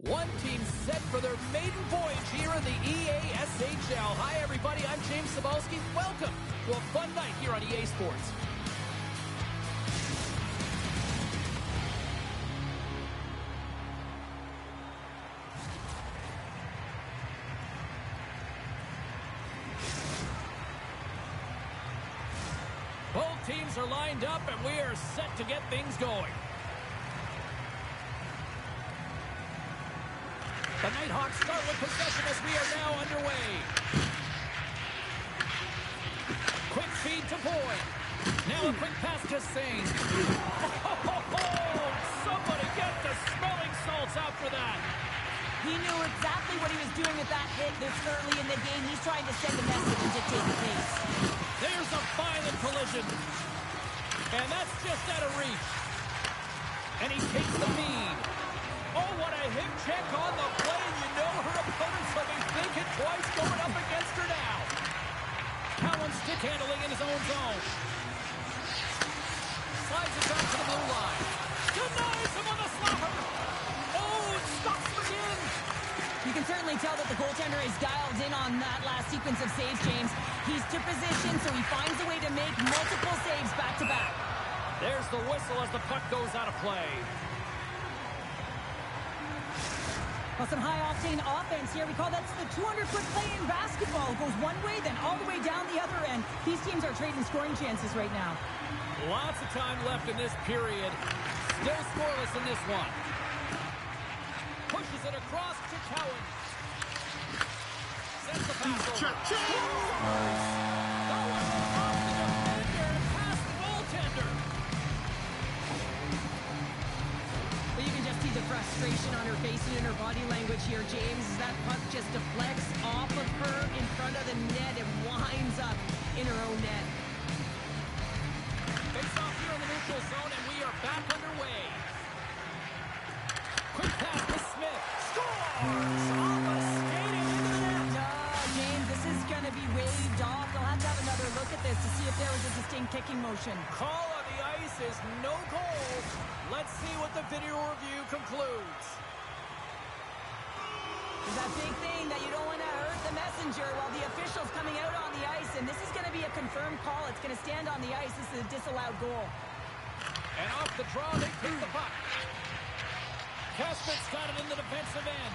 One team set for their maiden voyage here in the EASHL. Hi, everybody. I'm James Cybulski. Welcome to a fun night here on EA Sports. Both teams are lined up, and we are set to get things going. The Nighthawks start with possession as we are now underway. Quick feed to Boyd. Now a quick pass to Singh. Oh, somebody get the smelling salts out for that. He knew exactly what he was doing with that hit this early in the game. He's trying to send a message and dictate the pace. There's a violent collision. And that's just out of reach. And he takes the feed. Oh, what a hip check on the play, and you know her opponents will be thinking twice going up against her now. Cowan stick handling in his own zone. Slides it down to the blue line. Denies him on the slapper. Oh, it stops him again. You can certainly tell that the goaltender is dialed in on that last sequence of saves, James. He's to position, so he finds a way to make multiple saves back-to-back. There's the whistle as the puck goes out of play. Well, some high-octane offense here. We call that the 200-foot play in basketball. It goes one way, then all the way down the other end. These teams are trading scoring chances right now. Lots of time left in this period. Still scoreless in this one. Pushes it across to Cowan. Sends the pass over. The frustration on her face and in her body language here, James, as that puck just deflects off of her in front of the net and winds up in her own net. Face off here in the neutral zone, and we are back underway. Quick pass to Smith. Scores! Off a skating into the net. James, this is going to be waved off. They'll have to have another look at this to see if there was a distinct kicking motion. Call on the ice is no goal. Let's see what the video review concludes. There's that big thing that you don't want to hurt the messenger while the official's coming out on the ice, and this is going to be a confirmed call. It's going to stand on the ice. This is a disallowed goal. And off the draw, they pick the puck. Kasper's got it in the defensive end.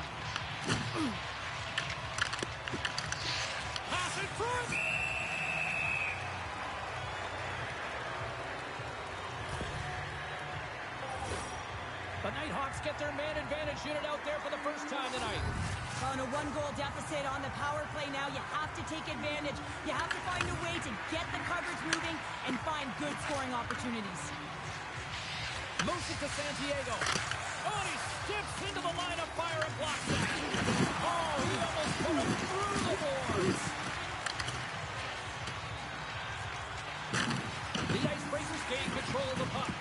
Pass in front. The Nighthawks get their man advantage unit out there for the first time tonight. On a one-goal deficit on the power play now, you have to take advantage. You have to find a way to get the coverage moving and find good scoring opportunities. Moves it to Santiago. Oh, and he steps into the line of fire and blocks it. Oh, he almost put him through the boards. The Icebreakers gain control of the puck.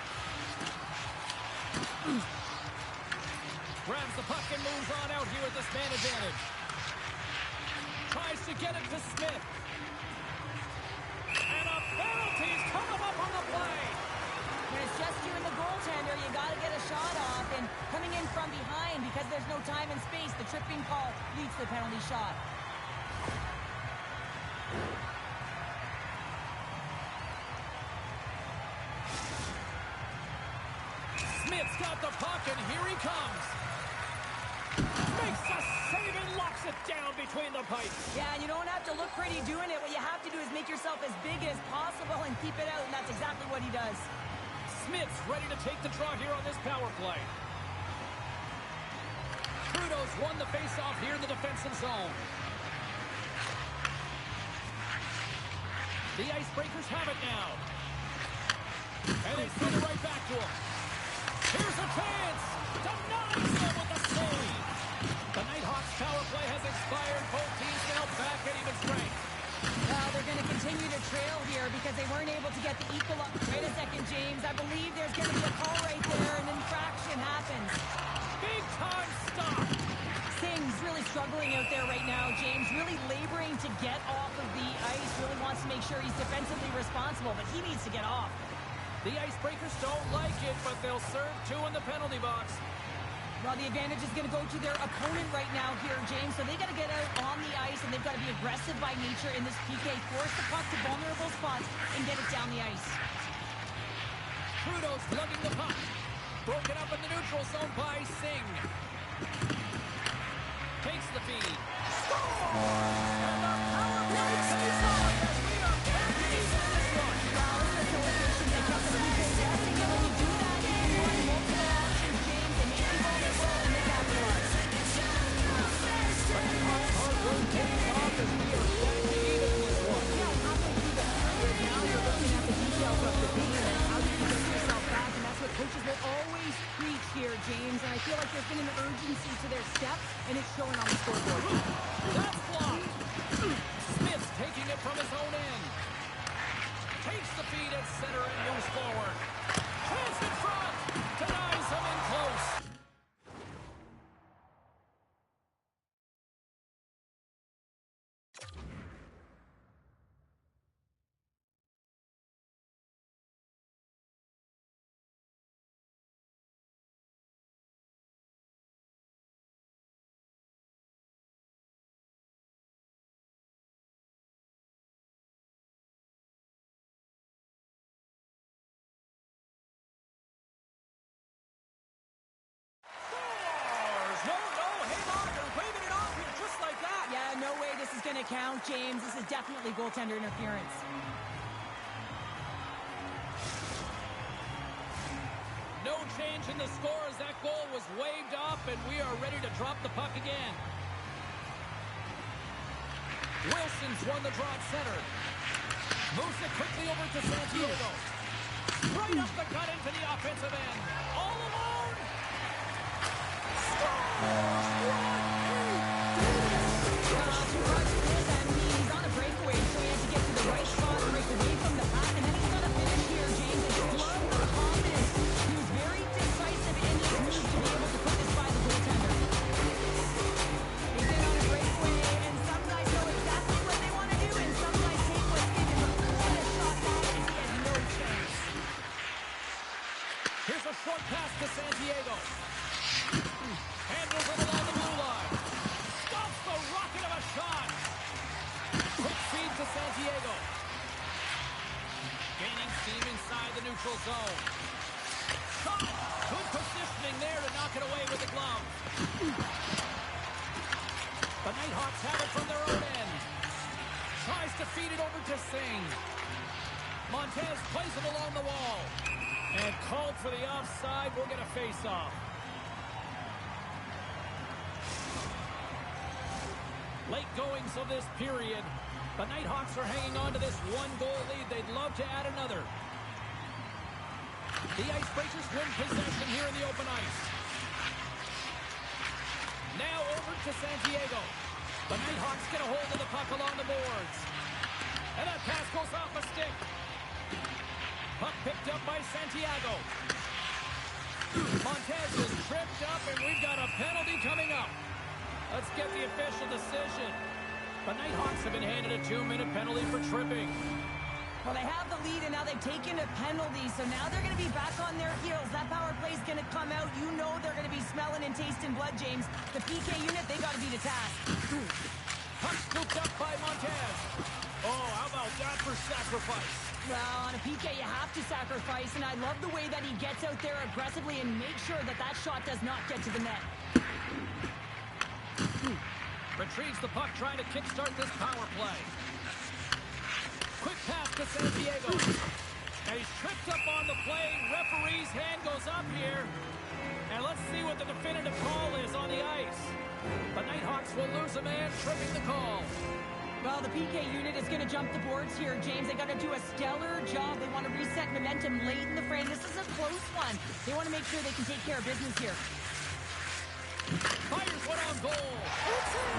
Grabs the puck and moves on out here with this man advantage. Tries to get it to Smith. And a penalty's coming up on the play. When it's just you and the goaltender, you got to get a shot off. And coming in from behind, because there's no time and space, the tripping call leads to the penalty shot. Smith's got the puck, and here he comes. Makes a save and locks it down between the pipes. Yeah, and you don't have to look pretty doing it. What you have to do is make yourself as big as possible and keep it out, and that's exactly what he does. Smith's ready to take the draw here on this power play. Trudeau's won the faceoff here in the defensive zone. The Icebreakers have it now. And they send it right back to him. Here's a chance. Denies them with the save. The Nighthawks power play has expired. Both teams now back at even strength. Well, they're going to continue to trail here because they weren't able to get the equal up. Wait a second, James. I believe there's going to be a call right there. An infraction happens. Big time stop. Singh's really struggling out there right now, James. Really laboring to get off of the ice. Really wants to make sure he's defensively responsible, but he needs to get off. The Icebreakers don't like it, but they'll serve two in the penalty box. Well, the advantage is going to go to their opponent right now here, James. So they got to get out on the ice, and they've got to be aggressive by nature in this PK. Force the puck to vulnerable spots and get it down the ice. Trudeau's lugging the puck. Broken up in the neutral zone by Singh. Takes the feed. Score! And the power play pays off as we are back in this one. Well, this is a coefficient that kept the PK guessing, and when you do that, you want multiple options, James, and maybe vulnerable and they capitalize. But the hard work pays off as we are back to even in this one. Yeah, halfway through the period, now you're looking at the details of the game and how you can get yourself back, and that's what coaches will always preach here, James, and I feel like there's been an urgency to their step, and it's showing on the scoreboard. That's blocked. Smith's taking it from his own end. Takes the feed at center and moves forward. Chance in front. Denies him in close. Going to count, James. This is definitely goaltender interference. No change in the score as that goal was waved off, and we are ready to drop the puck again. Wilson's won the draw at center. Moves it quickly over to Santiago. Right up the gut into the offensive end. All alone. Scores! He's on a breakaway, so he has to get to the right spot, break away from the pack, and then he's going to finish here, James. I just love the confidence. He was very decisive in his moves to be able to put this by the goaltender. He's in on a breakaway, and some guys know exactly what they want to do, and some guys take what's given. But what a shot that is. He has no chance. Here's a short pass to Santiago. Handles it along the blue line. Stops the rocket of a shot. Quick feed to Santiago. Gaining steam inside the neutral zone. Shot. Good positioning there to knock it away with the glove. The Nighthawks have it from their own end. Tries to feed it over to Singh. Montez plays it along the wall. And called for the offside. We'll get a face-off. Late goings of this period. The Nighthawks are hanging on to this one-goal lead. They'd love to add another. The Icebreakers win possession here in the open ice. Now over to Santiago. The Nighthawks get a hold of the puck along the boards. And that pass goes off a stick. Puck picked up by Santiago. Montez is tripped up, and we've got a penalty coming up. Let's get the official decision. The Nighthawks have been handed a 2-minute penalty for tripping. Well, they have the lead, and now they've taken a penalty, so now they're going to be back on their heels. That power play is going to come out. You know they're going to be smelling and tasting blood, James. The PK unit, they got to be the task. Puck scooped up by Montez. Oh, how about that for sacrifice? Well, on a PK, you have to sacrifice, and I love the way that he gets out there aggressively and makes sure that that shot does not get to the net. Retrieves the puck, trying to kickstart this power play. Quick pass to Santiago. And he's tripped up on the play. Referee's hand goes up here. And let's see what the definitive call is on the ice. The Nighthawks will lose a man, tripping the call. Well, the PK unit is going to jump the boards here, James. They got to do a stellar job. They want to reset momentum late in the frame. This is a close one. They want to make sure they can take care of business here. Fires one on goal. It's in.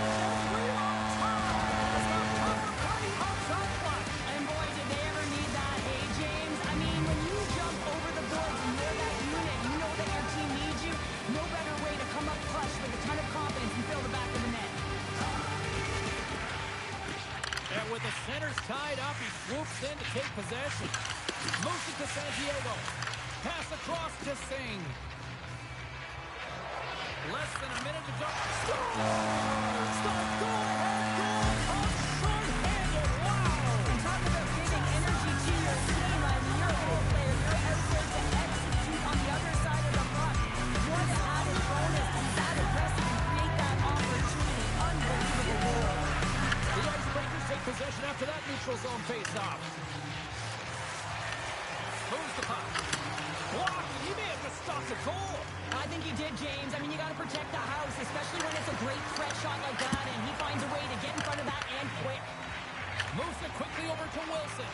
And boy, did they ever need that, hey, James? I mean, when you jump over the boards and you're that unit, you know that your team needs you. No better way to come up clutch with a ton of confidence and fill the back of the net. And with the centers tied up, he swoops in to take possession. Moves it to Santiago. Pass across to Singh. Less than a minute to go. Stop! Go ahead, goal! Short-handed, wow! Talk about giving energy to your team. I mean, you're a role player. You're out there to execute on the other side of the puck. What an added bonus to be that aggressive and create that opportunity. Unbelievable goal. The Icebreakers take possession after that neutral zone face-off. Moves the puck. Blocked. He may have just stopped the goal. I think he did, James. I mean, you got to protect the house, especially when it's a great threat shot like that, and he finds a way to get in front of that and quick. Moves it quickly over to Wilson.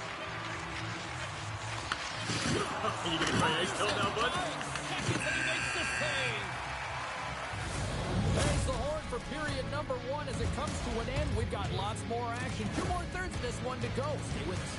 You gonna try ice tilt now, bud? 9 seconds and he makes the save. There's the horn for period number 1 as it comes to an end. We've got lots more action. 2 more thirds of this one to go. Stay with us.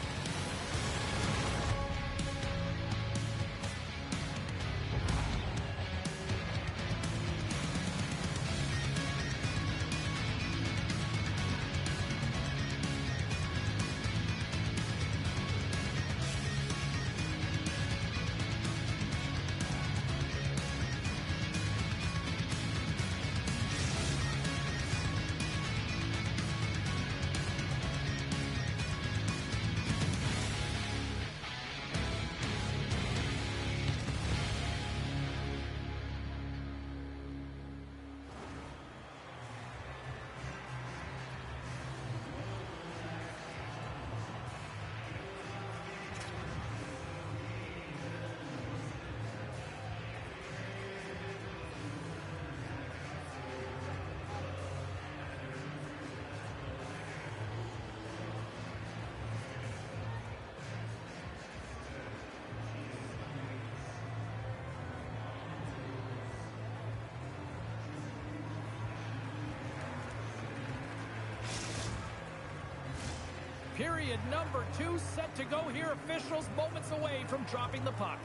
Period number 2 set to go here. Officials moments away from dropping the puck.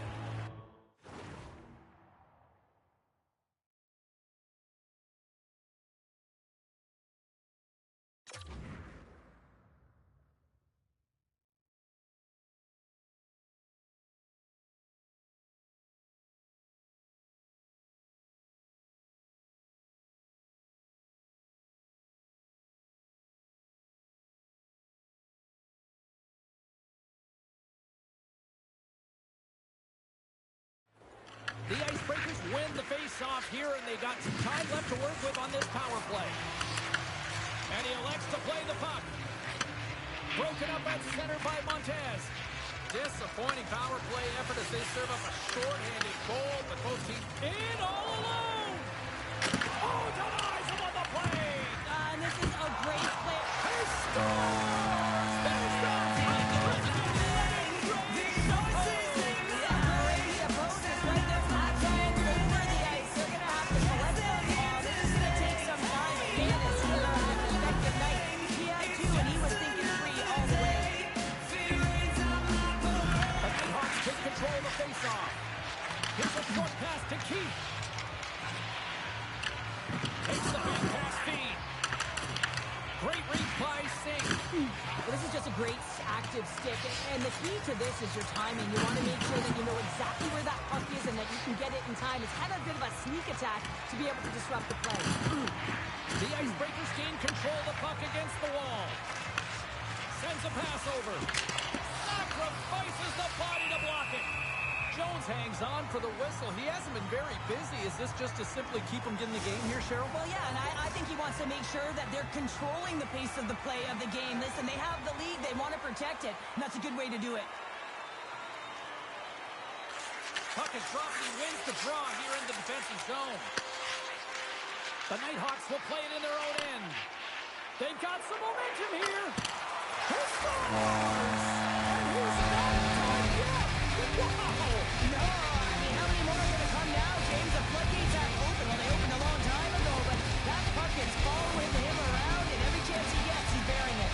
The Icebreakers win the face-off here, and they got some time left to work with on this power play. And he elects to play the puck. Broken up at center by Montez. Disappointing power play effort as they serve up a short-handed goal, but both teams in all alone. Oh, denies him on the play. And this is a great play. He scores! There's the face-off. Here's a short pass to Keith. Takes the big pass feed. Great reach by Singh. Well, this is just a great active stick, and the key to this is your timing. You want to make sure that you know exactly where that puck is and that you can get it in time. It's kind of a bit of a sneak attack to be able to disrupt the play. The Icebreakers gain control of the puck against the wall. Sends a pass over. Sacrifices the body to block it. Jones hangs on for the whistle. He hasn't been very busy. Is this just to simply keep him in the game here, Cheryl? Well, yeah, and I think he wants to make sure that they're controlling the pace of the play of the game. Listen, they have the lead. They want to protect it, and that's a good way to do it. Puck is dropped. He wins the draw here in the defensive zone. The Nighthawks will play it in their own end. They've got some momentum here. Who scores? And who's not done yet? Wow! No, I mean, how many more are going to come now, James? The floodgates are open. Well, they opened a long time ago, but that puck is following him around, and every chance he gets, he's bearing it.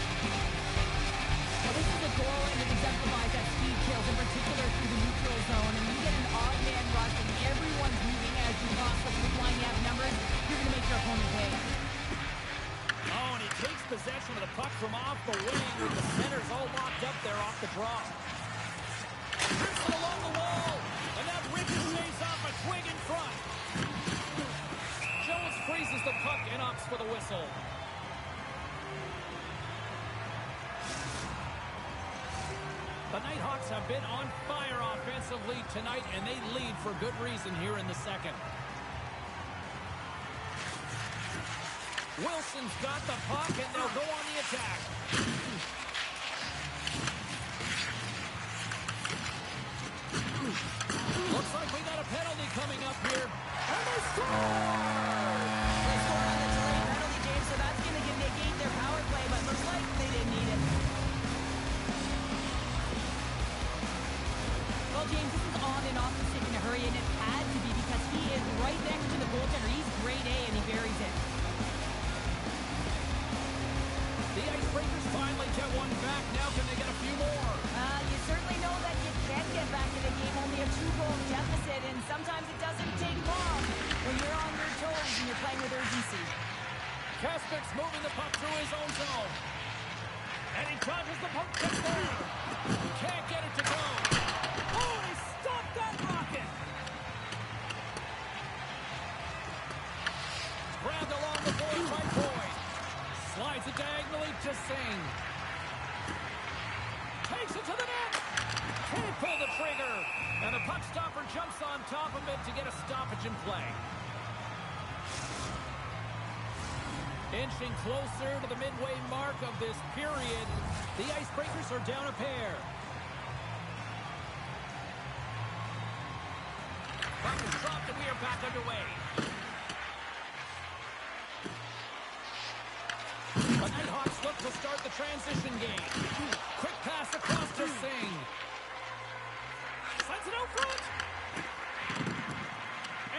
Well, this is a goal, and it exemplifies that speed kills, in particular through the neutral zone. And you get an odd man rush, and everyone's moving as you cross the blue line. You have numbers, you're going to make your opponent pay. Oh, and he takes possession of the puck from off the wing with the centers all locked up there off the draw. Rips it along the wall, and that ricochets off a twig in front. the puck and opts for the whistle. The Nighthawks have been on fire offensively tonight, and they lead for good reason here in the second. Wilson's got the puck, and they'll go on the attack. Looks like we got a penalty coming up here. And they score! They scored on the delayed penalty, James, so that's going to negate their power play, but looks like they didn't need it. Well, James, this is on and off the stick in a hurry, and it had to be because he is right next to the goaltender. He's grade A, and he buries it. The Icebreakers finally get one back. Now can they get a few more? You certainly know that you can get back in the game, only a 2-goal deficit, and sometimes it doesn't take long when you're on your toes and you're playing with urgency. Kaspik's moving the puck through his own zone. And he dodges the puck to there. Can't get it to go. Oh, he stopped that rocket. Grabbed along the boards by Boyd. Slides it diagonally to Singh. Takes it to the net. Can't pull the trigger. And the puck stopper jumps on top of it to get a stoppage in play. Inching closer to the midway mark of this period. The Icebreakers are down a pair. Puck is dropped and we are back underway. The Nighthawks look to start the transition game. Quick pass across to Singh. Sends it out front.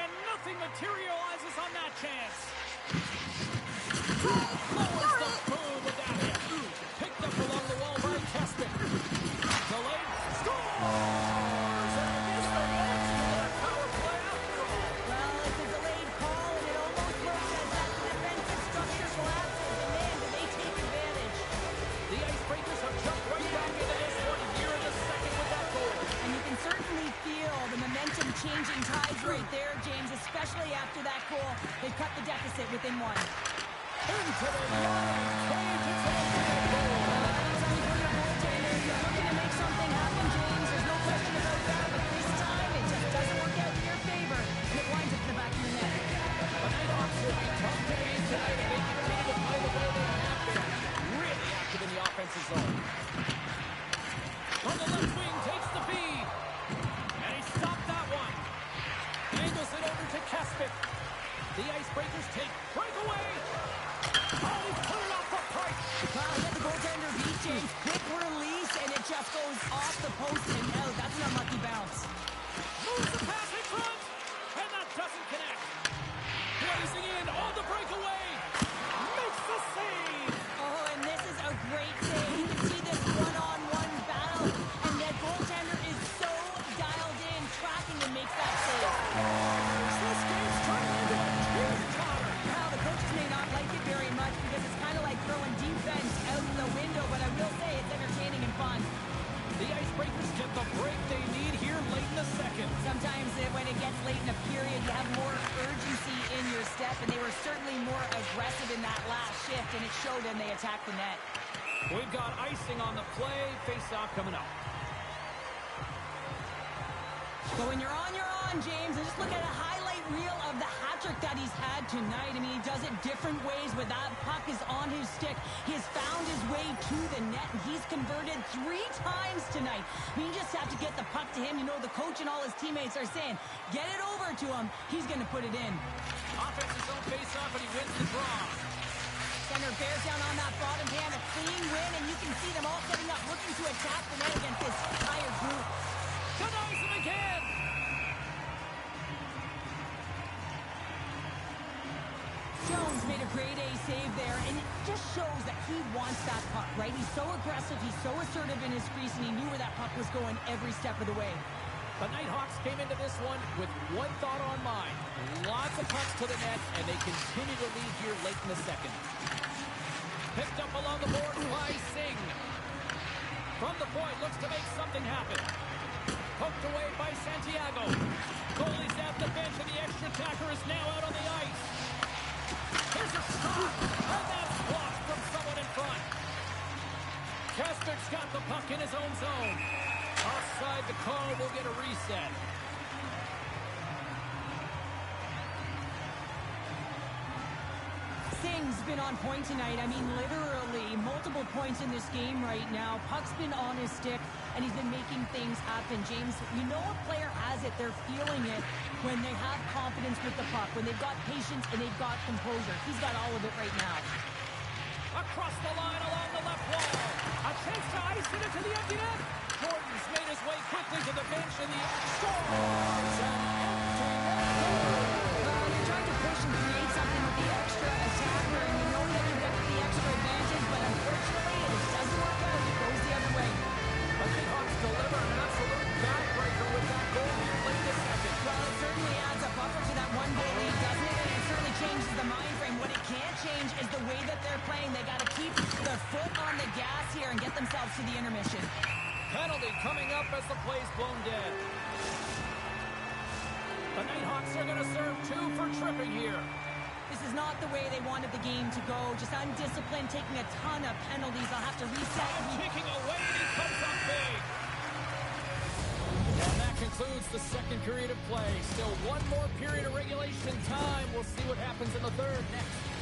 And nothing materializes on that chance. Lowers the boom with that hit. Picked up along the wall by Kaspik. Delayed. Scores! And I guess they answer that power play after all. Well, it's a delayed call, and it almost looks as that the defensive structure collapses, and man, do they take advantage. The Icebreakers have jumped right back into this one here in the second with that goal. And you can certainly feel the momentum changing tides right there, James, especially after that goal. They cut the deficit within one. Into the line. Cage is over that goal. Anytime you put your goaltender, you're looking to make something happen, James. There's no question about that, but this time it just doesn't work out in your favor. And it winds up in the back of your net. The Nighthawks will be tough to beat tonight if they continue to play the way they have been. Really active in the offensive zone. From the left wing, takes the feed. And he stopped that one. Angles it over to Kaspik. The Icebreakers take breakaway. Oh, he put it off the pipe. Wow, let the goaltender beat, James. Quick release, and it just goes off the post and out. That's an unlucky bounce. Moves the pass in front. And that doesn't connect. Blazing in on the breakaway. Makes the save. Oh, and this is a great save. You can see this one-on-one battle, and that goaltender is so dialed in, tracking and makes that save. This game's turning into a teeter-totter. Now, the coaches may not like it very much because it's kind of like throwing defense out the window, but I will say it's entertaining and fun. The Icebreakers get the break they need here late in the second. Sometimes when it gets late in a period, you have more urgency in your step, and they were certainly more aggressive in that last shift, and it showed and they attacked the net. We've got icing on the play. Face-off coming up. But when you're on, James, and just look at a highlight reel of the hat-trick that he's had tonight. I mean, he does it different ways where that puck is on his stick. He has found his way to the net, and he's converted 3 times tonight. I mean, you just have to get the puck to him. You know, the coach and all his teammates are saying, get it over to him. He's going to put it in. Offensive zone face-off, and he wins the draw. Center bears down on that bottom hand, a clean win, and you can see them all setting up, looking to attack the net against this tired group. Denies him again. Jones made a grade A save there, and it just shows that he wants that puck, right? He's so aggressive, he's so assertive in his crease, and he knew where that puck was going every step of the way. The Nighthawks came into this one with one thought on mind. Lots of pucks to the net, and they continue to lead here late in the second. Picked up along the board by Singh. From the point, looks to make something happen. Poked away by Santiago. Goalie's at the bench, and the extra attacker is now out on the ice. Here's a shot. And that's blocked from someone in front. Kester's got the puck in his own zone. Offside, the call will get a reset. Singh's been on point tonight. I mean, literally multiple points in this game right now. Puck's been on his stick, and he's been making things happen. James, you know a player has it. They're feeling it when they have confidence with the puck, when they've got patience and they've got composure. He's got all of it right now. Across the line along the left wall. A chance to ice it into the empty net. Jordan's made his way quickly to the bench in the score. It's an empty net. They're trying to push and create something with the extra attacker, and you know that you get the extra advantage, but unfortunately, it doesn't work out. It goes the other way. But the Hawks deliver an absolute backbreaker with that goal here late this second. Well, it certainly adds a buffer to that one-goal lead, doesn't it? And it certainly changes the mind frame. What it can't change is the way that they're playing. They got to keep their foot on the gas here and get themselves to the intermission. Penalty coming up as the play's blown dead. The Nighthawks are going to serve 2 for tripping here. This is not the way they wanted the game to go. Just undisciplined, taking a ton of penalties. They'll have to reset. Kicking away, and he comes up big. And that concludes the second period of play. Still one more period of regulation time. We'll see what happens in the third next.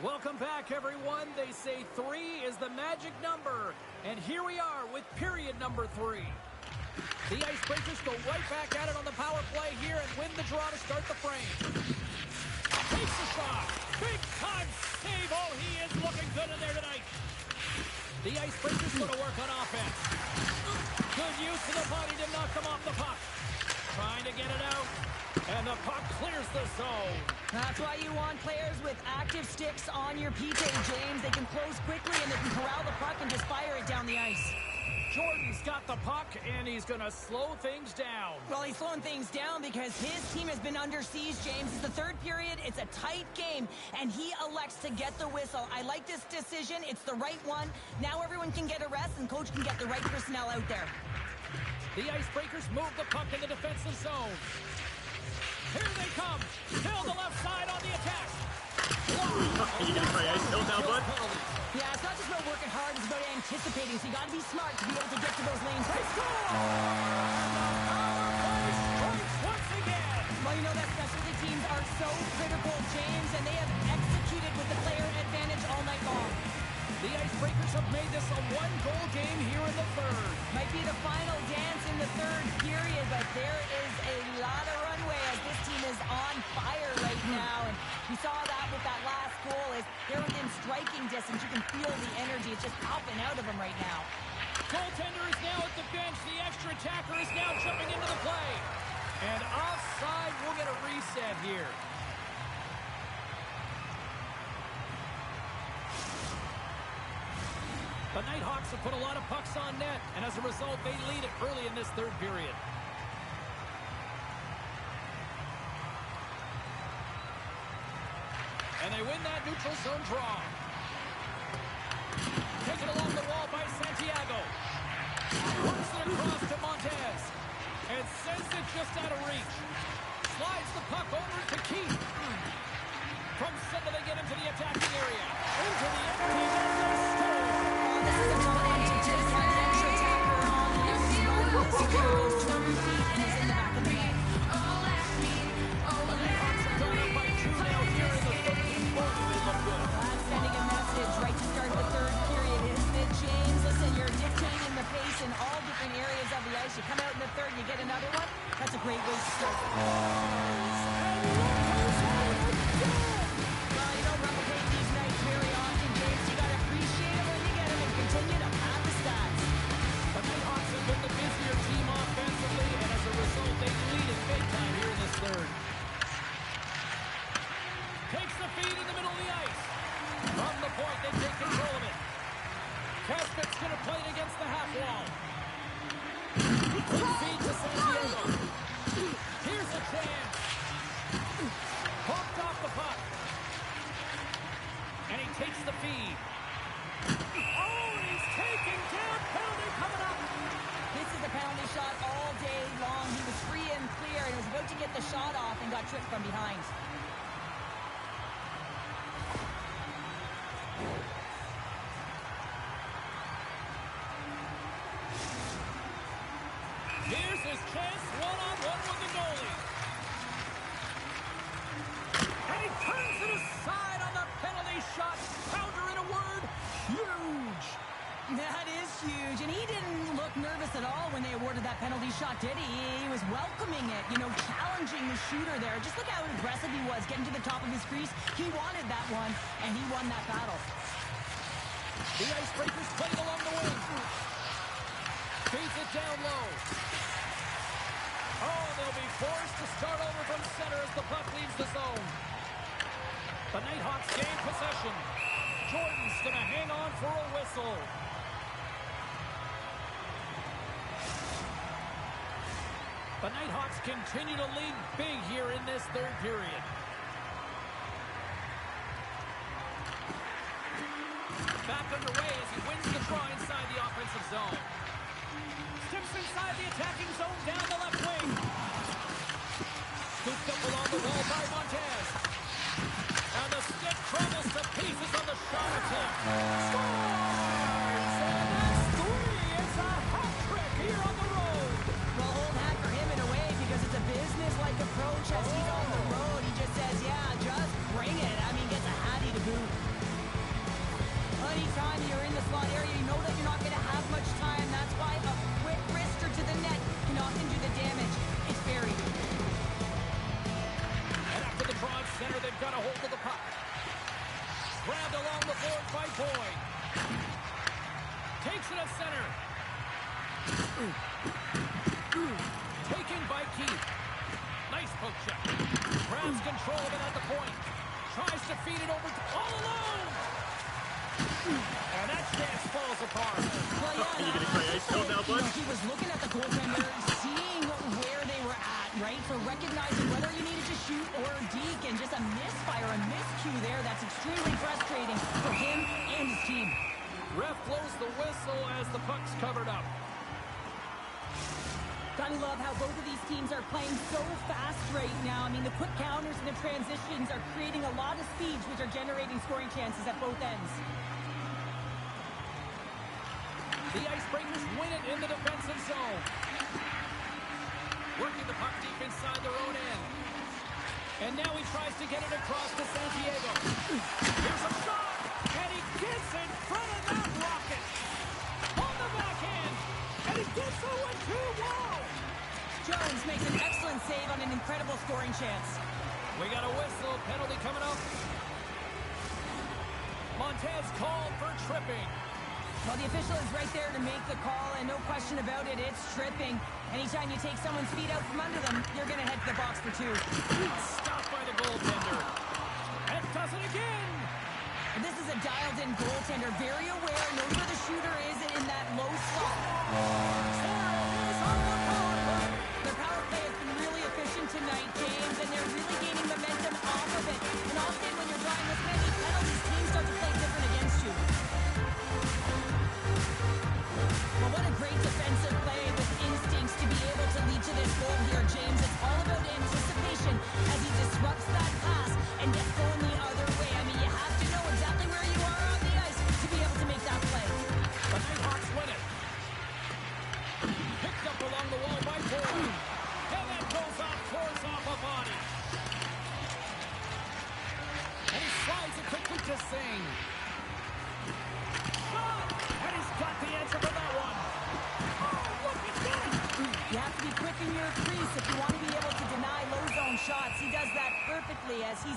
Welcome back, everyone. They say 3 is the magic number. And here we are with period number 3. The Icebreakers go right back at it on the power play here and win the draw to start the frame. Takes the shot. Big time save. Oh, he is looking good in there tonight. The Icebreakers go to work on offense. Good use of the body to knock them off the puck. Trying to get it out. And the puck clears the zone. That's why you want players with active sticks on your PK, James. They can close quickly and they can corral the puck and just fire it down the ice. Jordan's got the puck, and he's going to slow things down. Well, he's slowing things down because his team has been under siege, James. It's the third period. It's a tight game, and he elects to get the whistle. I like this decision. It's the right one. Now everyone can get a rest, and coach can get the right personnel out there. The Icebreakers move the puck in the defensive zone. Here they come. Still the left side on the attack. You gonna try ice tilt now, bud? Yeah, it's not just about working hard, it's about anticipating. So you got to be smart to be able to get to those lanes. They score! Once again. Well, you know that specialty teams are so critical, James, and they have executed with the player advantage all night long. The Icebreakers have made this a one-goal game here in the third. Might be the final dance in the third period, but there is a lot of runway as this team is on fire right now. And you saw that with that last goal. Is they're within striking distance. You can feel the energy. It's just popping out of them right now. Goaltender is now at the bench. The extra attacker is now jumping into the play. And offside, we'll get a reset here. The Nighthawks have put a lot of pucks on net, and as a result, they lead it early in this third period. And they win that neutral zone draw. Taken along the wall by Santiago. Works it across to Montez. And sends it just out of reach. Slides the puck over to Keith. From center, they get into the attacking area. Into the empty net, they score. This is a romantic to the extra attacker on the this goes 2 feet and is in the back of the net. The Nighthawks have gone up by 2 now here in the third and fourth. They look good. That's sending a message right to start the third period, isn't it, James? Listen, you're dictating the pace in all different areas of the ice. You come out in the third, you get another one. That's a great way to start. Well, you don't replicate these nights very often, James. You got to appreciate it when you get them and continue to pad the stats. The Nighthawks have been the busier team offensively, and as a result, they lead it big time here in this third. Takes the feed in the middle of the ice. From the point, they take control of it. Kaspik's going to play it against the half wall. Quick feed to Santiago. Here's a chance. Poked off the puck. And he takes the feed. Oh, he's taken down. Penalty coming up. This is a penalty shot all day long. He was free and clear and was about to get the shot off and got tripped from behind. Here's his chance, one-on-one with the goalie. And he turns it aside on the penalty shot. Pounder, in a word, huge. That is huge. And he didn't look nervous at all when they awarded that penalty shot, did he? He was welcoming it, you know, challenging the shooter there. Just look how aggressive he was, getting to the top of his crease. He wanted that one, and he won that battle. The Icebreakers played along the wing. Feeds it down low. Oh, they'll be forced to start over from center as the puck leaves the zone. The Nighthawks gain possession. Jordan's going to hang on for a whistle. The Nighthawks continue to lead big here in this third period. Back underway as he wins the draw inside the offensive zone. Steps inside the attacking zone down the left wing. Scooped up along the wall by Montez. And the stick crumbles to pieces on the shot attempt. Scores! And that's 3. It's a hat trick here on the road. Well, hold that for him in a way because it's a business-like approach as he's on the road. He just says, yeah, just bring it. I mean, gets a hattie to boot. Anytime you're in the slot area, you know that you're not going to have much time. That's why a quick wrister to the net can often do the damage. It's buried. And after the draw at center, they've got a hold of the puck. Grabbed along the board by Boyd. Takes it at center. Taken by Keith. Nice poke check. Grabs control of it at the point. Tries to feed it over all alone. And that chance falls apart. Well, yeah, Are you gonna cry ice cold now, bud? he was looking at the goaltender, seeing where they were at, right? So recognizing whether you needed to shoot or deke, and just a misfire, a miscue there. That's extremely frustrating for him and his team. Ref blows the whistle as the puck's covered up. Gotta love how both of these teams are playing so fast right now. I mean, the quick counters and the transitions are creating a lot of speeds, which are generating scoring chances at both ends. The Icebreakers win it in the defensive zone. Working the puck deep inside their own end. And now he tries to get it across to Santiago. Here's a shot! And he gets in front of that rocket! On the backhand! And he gets the 1-2 wall! Jones makes an excellent save on an incredible scoring chance. We got a whistle. Penalty coming up. Montez called for tripping. Well, the official is right there to make the call, and no question about it, it's tripping. Anytime you take someone's feet out from under them, you're going to head to the box for 2. Stopped by the goaltender. And does it again! And this is a dialed-in goaltender, very aware, knows where the shooter is in that low slot. Their power play has been really efficient tonight, James, and they're really gaining momentum off of it. And often when you're drawing this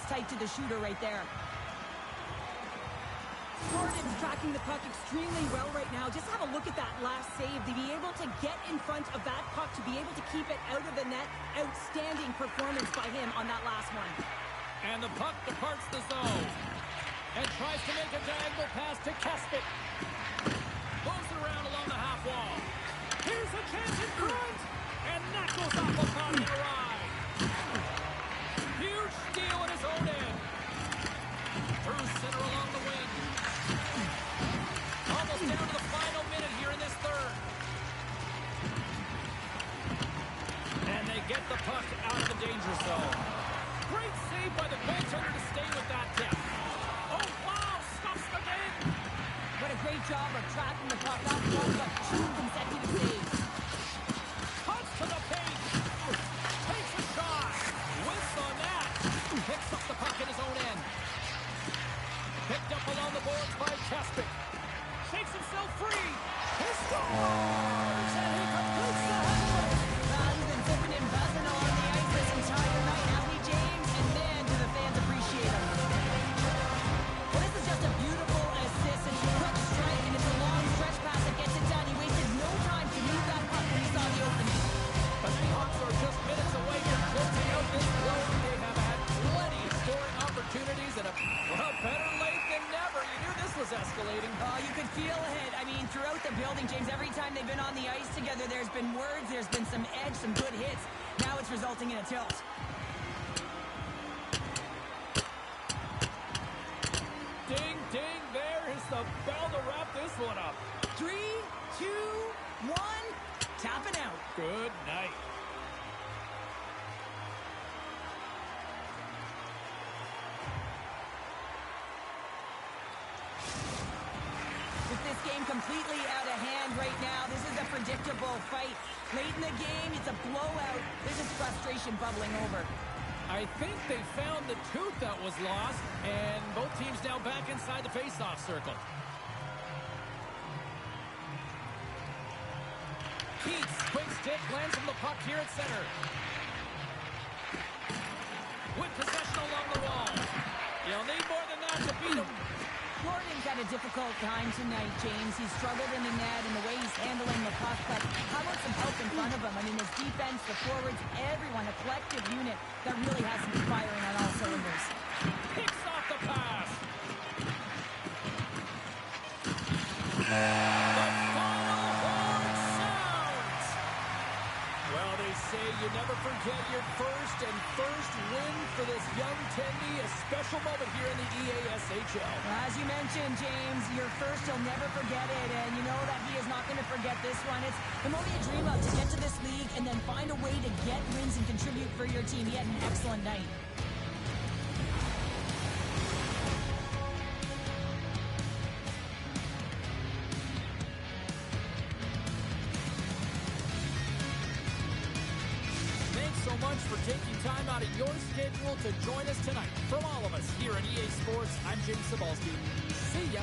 tight to the shooter right there. Gordon's tracking the puck extremely well right now. Just have a look at that last save. To be able to get in front of that puck, to be able to keep it out of the net. Outstanding performance by him on that last one. And the puck departs the zone. And tries to make a diagonal pass to Kespik. Moves it around along the half wall. Here's a chance in front. And that goes off a pocket ride. Huge steal in his own end. Through center along the wing. Almost down to the final minute here in this third. And they get the puck out of the danger zone. Great save by the goaltender to stay with that tip. Oh, wow, stuffs the game. What a great job of tracking the puck. Not one, but 2 consecutive saves. Cuts to the paint. Takes a shot. Whiffs on that. Picks up the puck in his own end. Picked up along the boards by Kespik. Shakes himself free. He scores! And he completes the hat-trick. He's been tipping and buzzing along the ice this entire night, hasn't he, James? And man, do the fans appreciate him. Well, this is just a beautiful assist. It's a quick strike, and it's a long stretch pass that gets it done. He wasted no time to move that puck when he saw the opening. The Seahawks are just minutes away from closing out this road. They have had plenty of scoring opportunities, and well, better late than never. You knew this was escalating. Oh, you could feel it. I mean, throughout the building, James, every time they've been on the ice together, there's been words, there's been some edge, some good hits. Now it's resulting in a tilt. Ding, ding, there is the bell to wrap this one up. 3, 2, 1, tapping out. Good night. With this game completely out of hand right now, this is a predictable fight. Late in the game, it's a blowout. There's just frustration bubbling over. I think they found the tooth that was lost, and both teams now back inside the face-off circle. Keats, quick stick, lands from the puck here at center. With possession along the wall. You'll need more than that to beat him. Gordon's had a difficult time tonight, James. He's struggled in the net and the way he's handling the puck, but how about some help in front of him? I mean, his defense, the forwards, everyone, a collective unit that really has to be firing on all cylinders. Picks off the pass. The final horn sounds. Well, they say you never forget your first, and first win for this young Tendy, a special moment here in the EASHL. As you mentioned, James, your first, he'll never forget it, and you know that he is not going to forget this one. It's the moment you dream of, to get to this league and then find a way to get wins and contribute for your team. He had an excellent night. So much for taking time out of your schedule to join us tonight. From all of us here at EA Sports, I'm James Cebulski. See ya.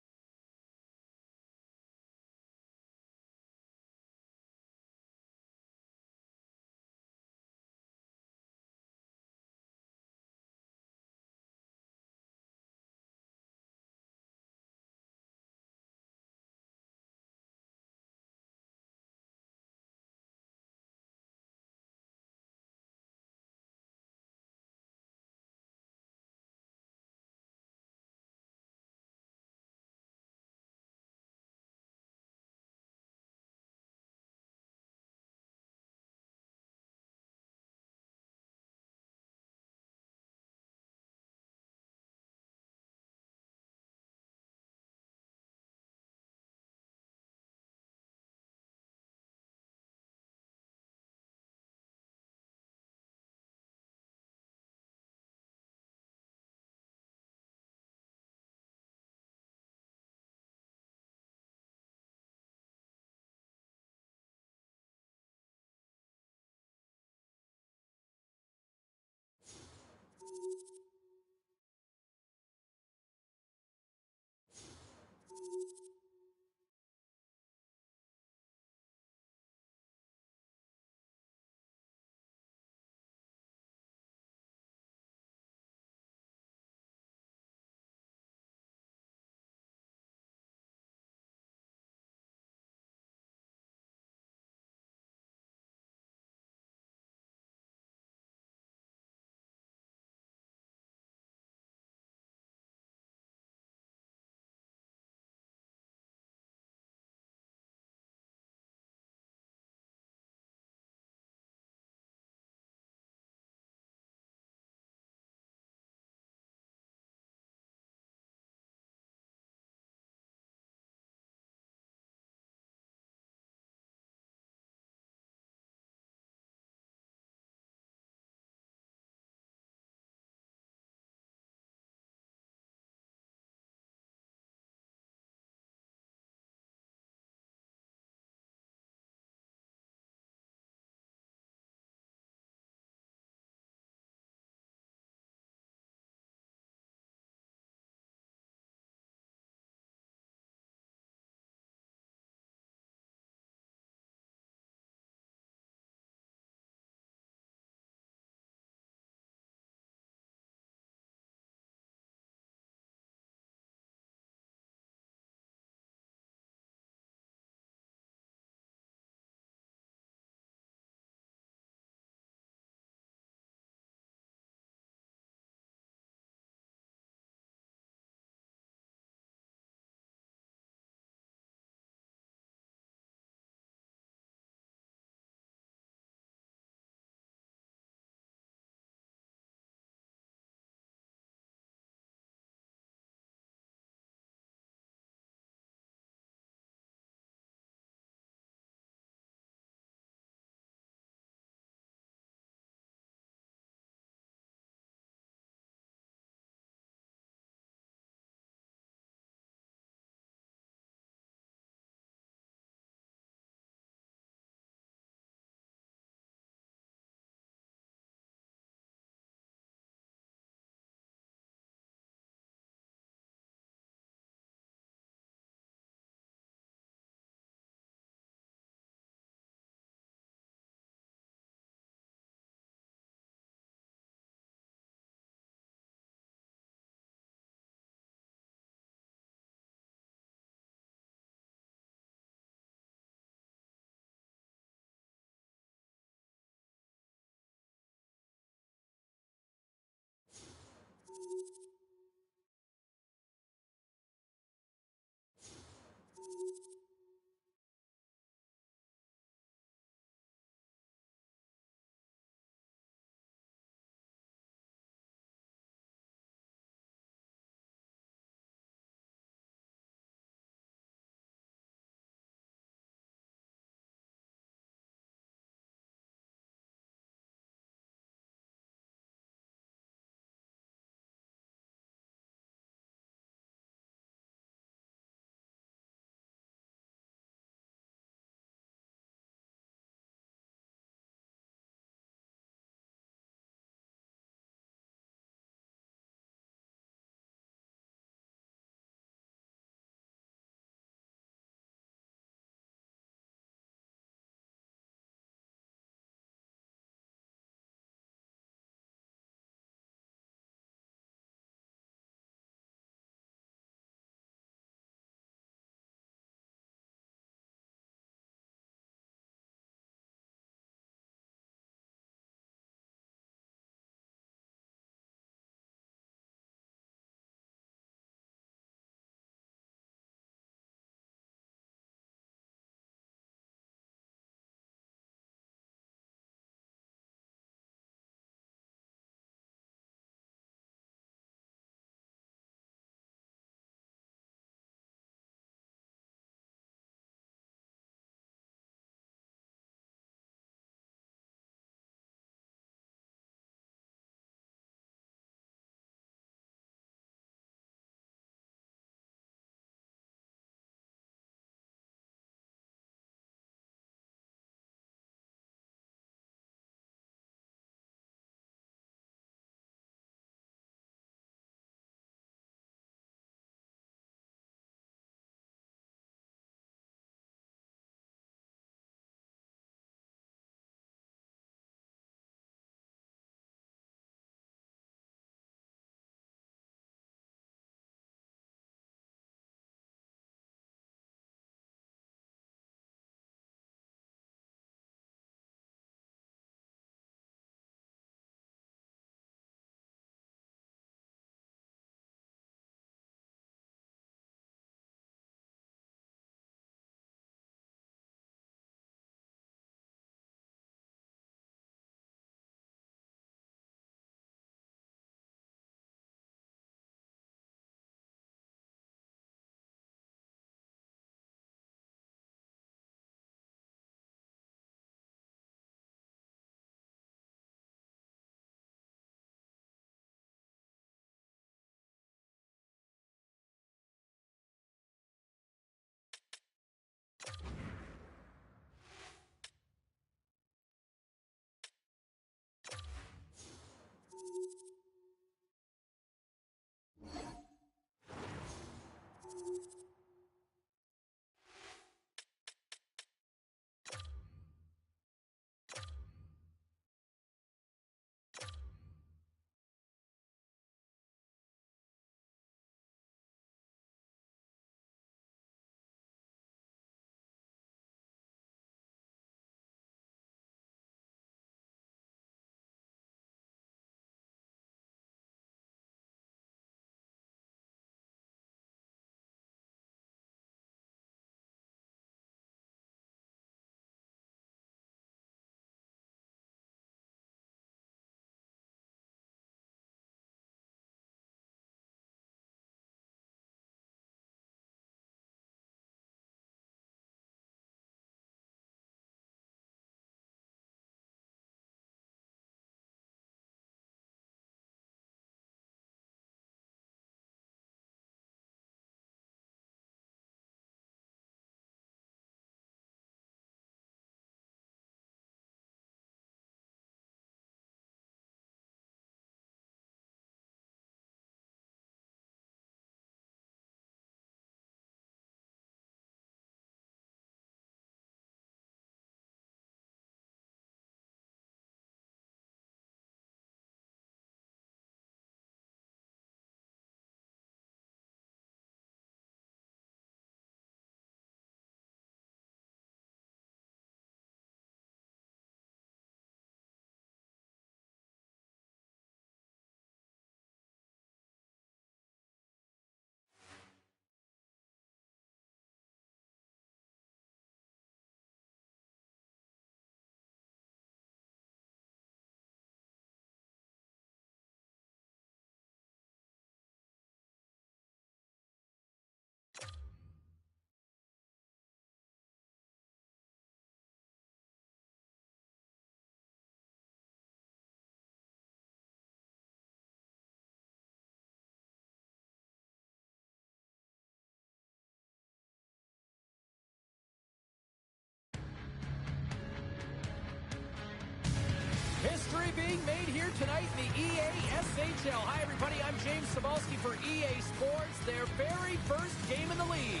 History being made here tonight in the EA SHL. Hi, everybody. I'm James Cebulski for EA Sports, their very first game in the league.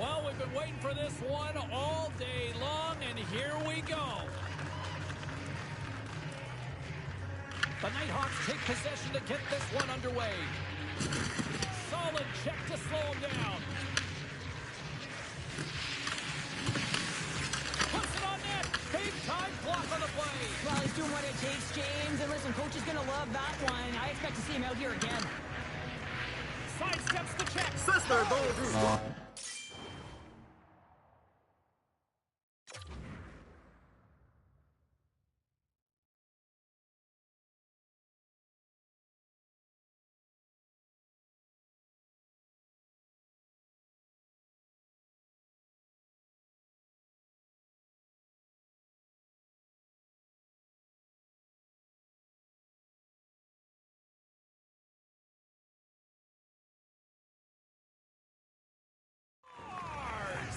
Well, we've been waiting for this one all day long, and here we go. The Nighthawks take possession to get this one underway. Solid check to slow him down. Puts it on net. Big time block on the play. Well, he's doing what it takes, James. And listen, coach is going to love that one. I expect to see him out here again. Sidesteps the check. Sister, goal.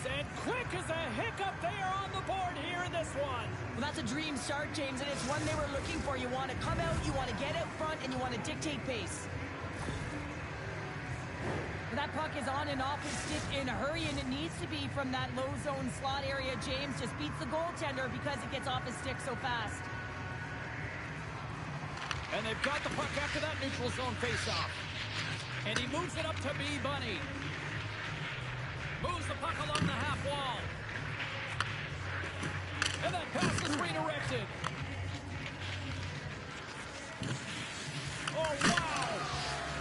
And quick as a hiccup, they are on the board here in this one. Well, that's a dream start, James, and it's one they were looking for. You want to come out, you want to get out front, and you want to dictate pace. That puck is on and off his stick in a hurry, and it needs to be from that low zone slot area. James just beats the goaltender because it gets off his stick so fast. And they've got the puck after that neutral zone faceoff. And he moves it up to B. Bunny. Moves the puck along the half wall. And that pass is redirected. Oh, wow.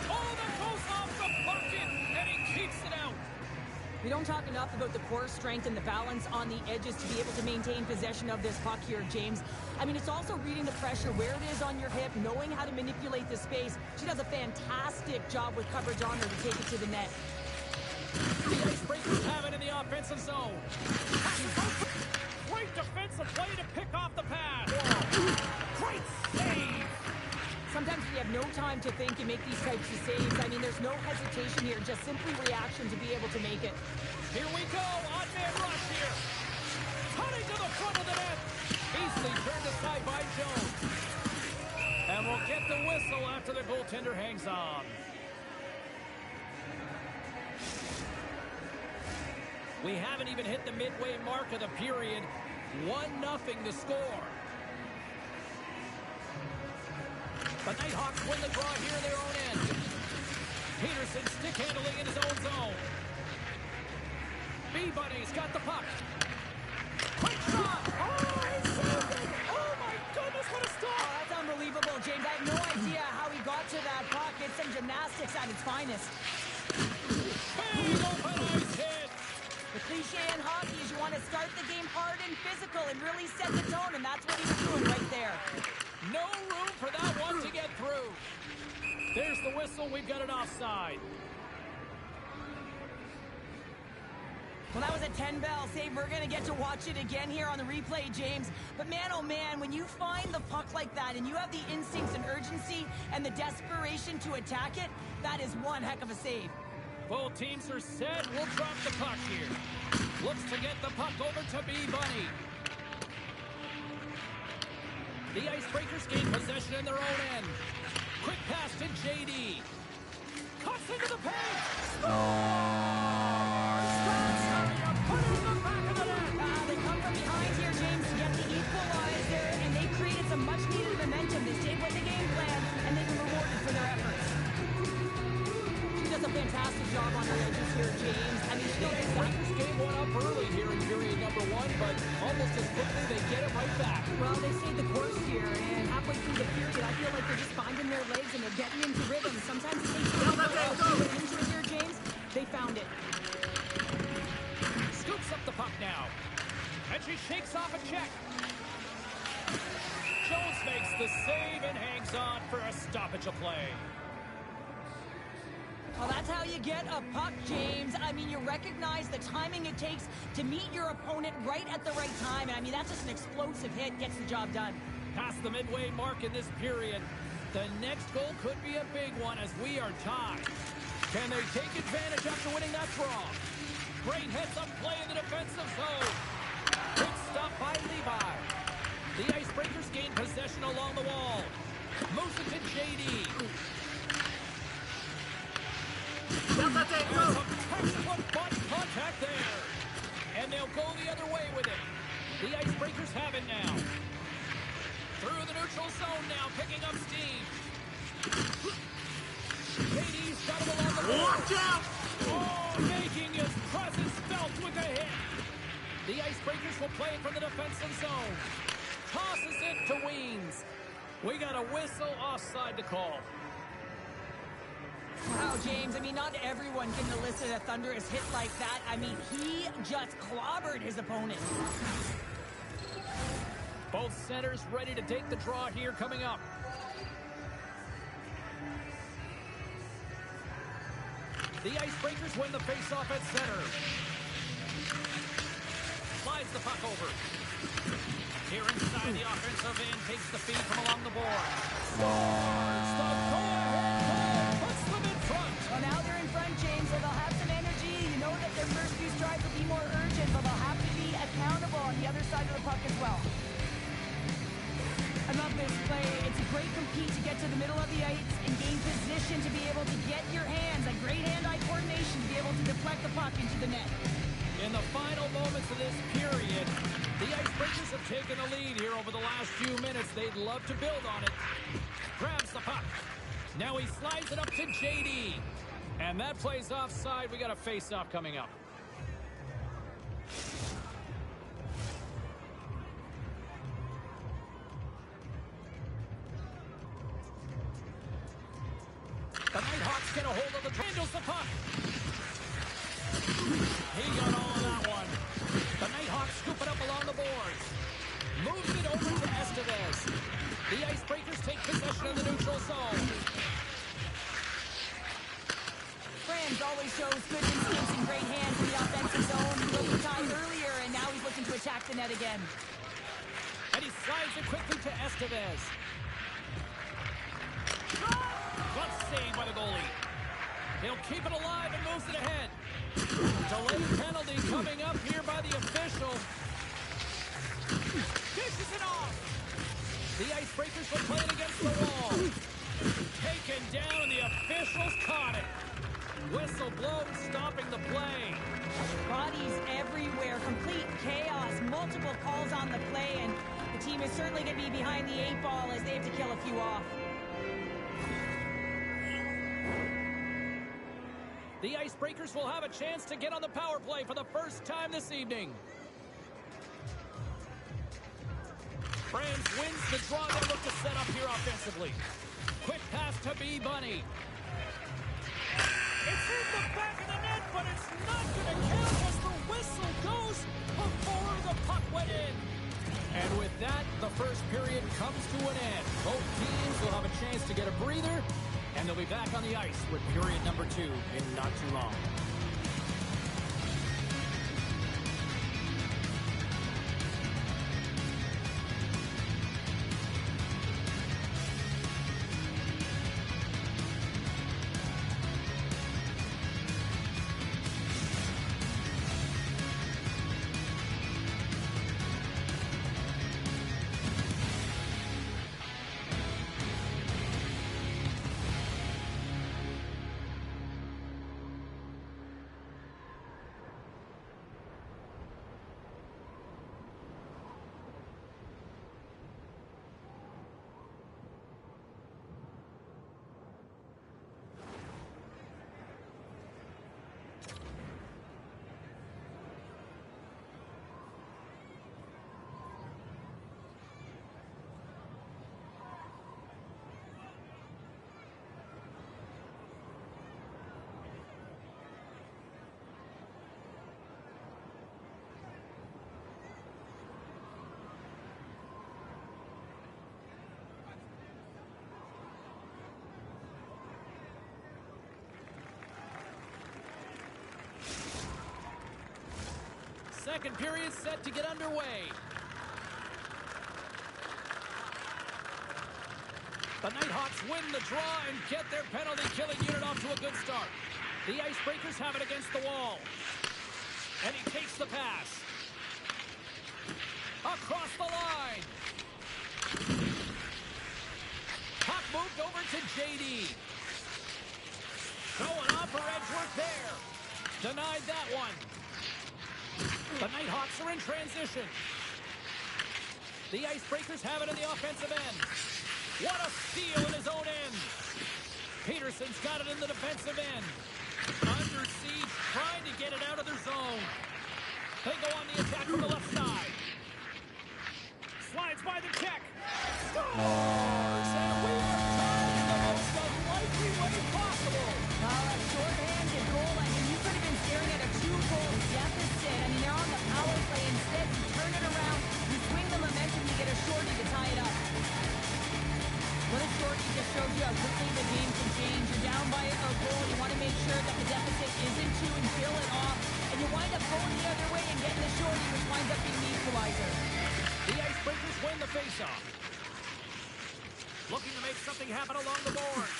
Oh, that goes off the bucket. And he keeps it out. We don't talk enough about the core strength and the balance on the edges to be able to maintain possession of this puck here, James. I mean, it's also reading the pressure, where it is on your hip, knowing how to manipulate the space. She does a fantastic job with coverage on her to take it to the net. The Icebreakers have it in the offensive zone. Great defensive play to pick off the pass. Great save. Sometimes we have no time to think and make these types of saves. I mean, there's no hesitation here, just simply reaction to be able to make it. Here we go, on-man rush here. Cutting to the front of the net. Easily turned aside by Jones. And we'll get the whistle after the goaltender hangs on. We haven't even hit the midway mark of the period. 1-0 the score. The Nighthawks win the draw here in their own end. Peterson stick handling in his own zone. B-Bunny's got the puck. Quick shot! Oh, he saved it! Oh my goodness, what a stop! Oh, that's unbelievable, James. I have no idea how he got to that puck. It's some gymnastics at its finest. Big open ice hit! The cliche in hockey is you want to start the game hard and physical and really set the tone, and that's what he's doing right there. No room for that one to get through. There's the whistle. We've got an offside. Well, that was a 10-bell save. We're going to get to watch it again here on the replay, James. But man, oh man, when you find the puck like that and you have the instincts and urgency and the desperation to attack it, that is one heck of a save. Both teams are set. We'll drop the puck here. Looks to get the puck over to B-Bunny. The Icebreakers gain possession in their own end. Quick pass to JD. Cuts into the paint. Scores! Put it in the back of the net. They come from behind here, James, to get the equalizer, and they created some much-needed momentum. They stayed with the game plan, and they've been rewarded for their efforts. She does a fantastic job on her edges here, James. I mean, The Icebreakers gave one up early here in period number 1, but almost as quickly they get it right back. well, they stayed the course here, and halfway through the period, I feel like they're just finding their legs and they're getting into rhythm. Sometimes it takes a little bit into it here, James. They found it. Scoops up the puck now. And she shakes off a check. Jones makes the save and hangs on for a stoppage of play. Well, that's how you get a puck, James. I mean, you recognize the timing it takes to meet your opponent right at the right time. And I mean, that's just an explosive hit, gets the job done. Past the midway mark in this period. The next goal could be a big one as we are tied. Can they take advantage after winning that draw? Great heads-up play in the defensive zone. Good stop by Levi. The Icebreakers gain possession along the wall. Moves it to JD. Yep, that's it, There's go! a textbook body contact there. And they'll go the other way with it. The Icebreakers have it now. Through the neutral zone now, picking up steam. JD's got him along the board. Watch out! Oh, making his presence felt with a hit. The Icebreakers will play it from the defensive zone. Tosses it to Weems. We got a whistle offside to call. Wow, James, I mean, not everyone can elicit a thunderous hit like that. I mean, he just clobbered his opponent. Both centers ready to take the draw here coming up. The Icebreakers win the faceoff at center. Slides the puck over. Here inside the offensive end, takes the feed from along the board. Scores the go-ahead goal, puts them in front. Well, now they're in front, James, so they'll have some energy. You know that their first few strides will be more urgent, but they'll have to be accountable on the other side of the puck as well. I love this play. It's a great compete to get to the middle of the ice and gain position to be able to get your hands, a great hand-eye coordination to be able to deflect the puck into the net. In the final moments of this period, the Icebreakers have taken the lead here over the last few minutes. They'd love to build on it. Grabs the puck. Now he slides it up to JD. And that plays offside. We got a face-off coming up. The Nighthawks get a hold of the handles the puck. He got all of that one. The Nighthawks scoop it up along the boards. Moves it over to Estevez. The Icebreakers take possession of the neutral zone. Franz always shows good instincts and great hands in the offensive zone. He broke the tie earlier, and now he's looking to attack the net again. And he slides it quickly to Estevez. Good save by the goalie. He'll keep it alive and moves it ahead. Delayed penalty coming up here by the official. Dishes it off. The Icebreakers will play it against the wall. Taken down, and the officials caught it. Whistle blown, stopping the play. Bodies everywhere, complete chaos, multiple calls on the play, and the team is certainly going to be behind the 8 ball as they have to kill a few off. The Icebreakers will have a chance to get on the power play for the first time this evening. France wins the draw they look to set up here offensively. Quick pass to B. Bunny. It's in the back of the net, but it's not going to count as the whistle goes before the puck went in. And with that, the first period comes to an end. Both teams will have a chance to get a breather, and they'll be back on the ice with period number 2 in not too long. Second period set to get underway. The Nighthawks win the draw and get their penalty-killing unit off to a good start. The Icebreakers have it against the wall. And he takes the pass. Across the line. Puck moved over to JD. Going off for Edgeworth there. Denied that one. The Nighthawks are in transition. The Icebreakers have it in the offensive end. What a steal in his own end. Peterson's got it in the defensive end. Under siege, trying to get it out of their zone. They go on the attack from the left side. Slides by the check. Scores! And we are tied in the most unlikely way possible. A short-handed goal. I mean, you could have been staring at a 2-goal deficit. I mean, they're on the power play. Instead, you turn it around, you swing the momentum, you get a shorty to tie it up. What a shorty just shows you how quickly the game can change. You're down by a goal. You want to make sure that the deficit isn't 2 and fill it off. And you wind up going the other way and getting the shorty, which winds up being the equalizer. The Icebreakers win the faceoff. Looking to make something happen along the boards.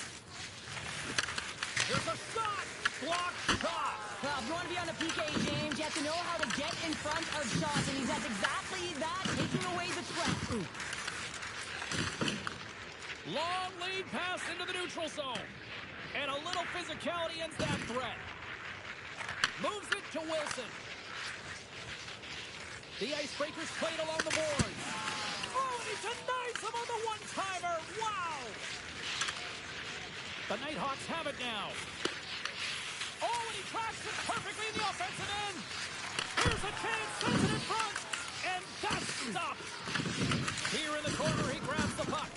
Here's a shot. Blocked shot. Well, if you want to be on a PK, James, you have to know how to get in front of shots, and he does exactly that, taking away the threat. Long lead pass into the neutral zone. And a little physicality ends that threat. Moves it to Wilson. The Icebreakers played along the boards. Oh, and he denies him on the one-timer. Wow! The Nighthawks have it now. Oh, and he tracks it perfectly in the offensive end. Here's a chance, sends it in front, and that's stopped. Here in the corner, he grabs the puck.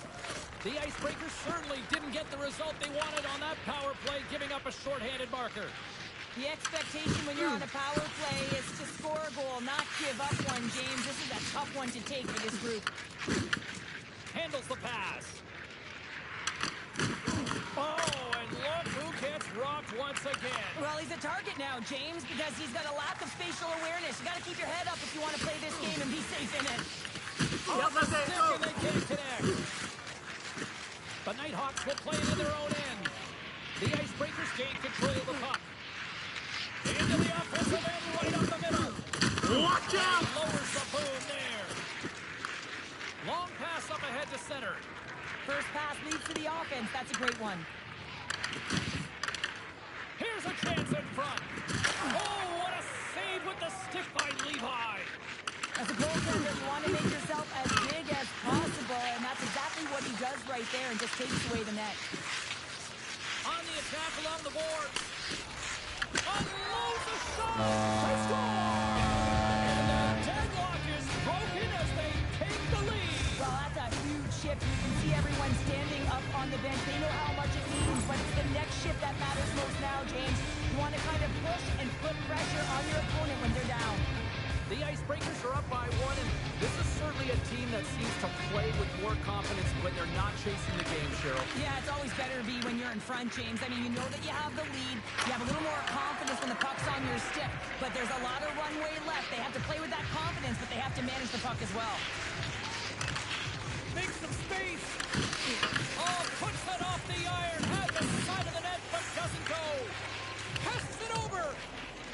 The Icebreakers certainly didn't get the result they wanted on that power play, giving up a shorthanded marker. The expectation when you're on a power play is to score a goal, not give up one, James. This is a tough one to take for this group. Handles the pass. Oh, and look who gets rocked once again. Well, he's a target now, James, because he's got a lack of spatial awareness. You got to keep your head up if you want to play this game and be safe in it. Off the stick, and they can't connect. The Nighthawks will play it in their own end. The Icebreakers gain control of the puck. Into the offensive end, right up the middle. Watch out! Lowers the boom there. Long pass up ahead to center. First pass leads to the offense. That's a great one. Here's a chance in front. Oh, what a save with the stick by Levi. As a goaltender, you want to make yourself as big as possible, and that's exactly what he does right there and just takes away the net. On the attack along the boards. Unloads a shot. They score! And the deadlock is broken as they take the lead. Well, that's a huge shift. You can see everyone standing up on the bench. They know how much it means, but it's the next shift that matters most now, James. You want to kind of push and put pressure on your opponent when they're down. The Icebreakers are up by one, and this is certainly a team that seems to play with more confidence when they're not chasing the game, Cheryl. Yeah, it's always better to be when you're in front, James. I mean, you know that you have the lead. You have a little more confidence when the puck's on your stick, but there's a lot of runway left. They have to play with that confidence, but they have to manage the puck as well. Makes some space. Oh, puts it off the iron. Has the side of the net, but doesn't go. Passes it over.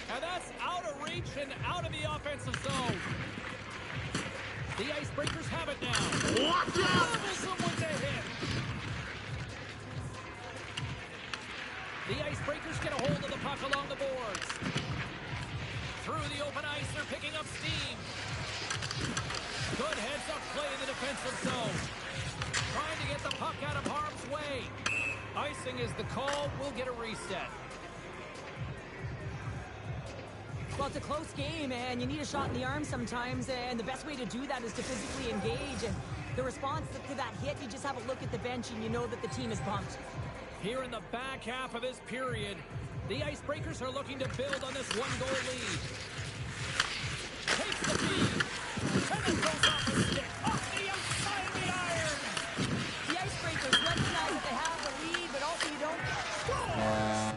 And that's out of reach and out of the offensive zone. The Icebreakers have it now. Watch out! Levels them with a hit. The Icebreakers get a hold of the puck along the boards. Through the open ice, they're picking up steam. Good heads-up play in the defensive zone. Trying to get the puck out of harm's way. Icing is the call. We'll get a reset. Well, it's a close game, and you need a shot in the arm sometimes, and the best way to do that is to physically engage. And the response to that hit, you just have a look at the bench, and you know that the team is pumped. Here in the back half of this period, the Icebreakers are looking to build on this one-goal lead. Takes the feed, and it goes off the stick, off the outside of the iron. The Icebreakers recognize that they have the lead, but also you don't score.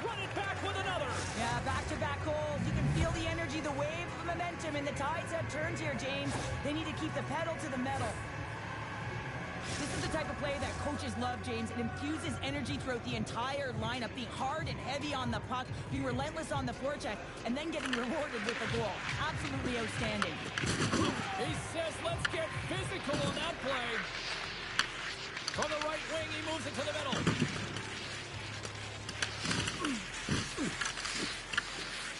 Run it back with another. Yeah, back-to-back goals. You can feel the energy, the wave of momentum, and the tides have turned here, James. They need to keep the pedal to the metal. This is the type of play that coaches love, James. It infuses energy throughout the entire lineup, being hard and heavy on the puck, being relentless on the forecheck, and then getting rewarded with a goal. Absolutely outstanding. He says, let's get physical on that play. From the right wing, he moves it to the middle.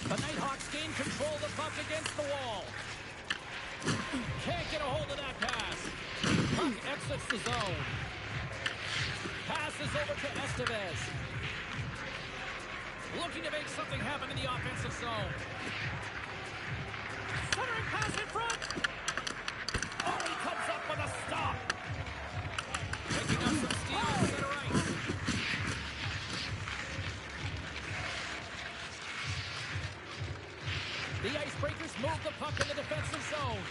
The Nighthawks gain control of the puck against the wall. Can't get a hold of that pass. Puck exits the zone. Passes over to Estevez. Looking to make something happen in the offensive zone. Centering pass in front. Oh, he comes up with a stop. Picking up some steal in center ice. The Icebreakers move the puck in the defensive zone.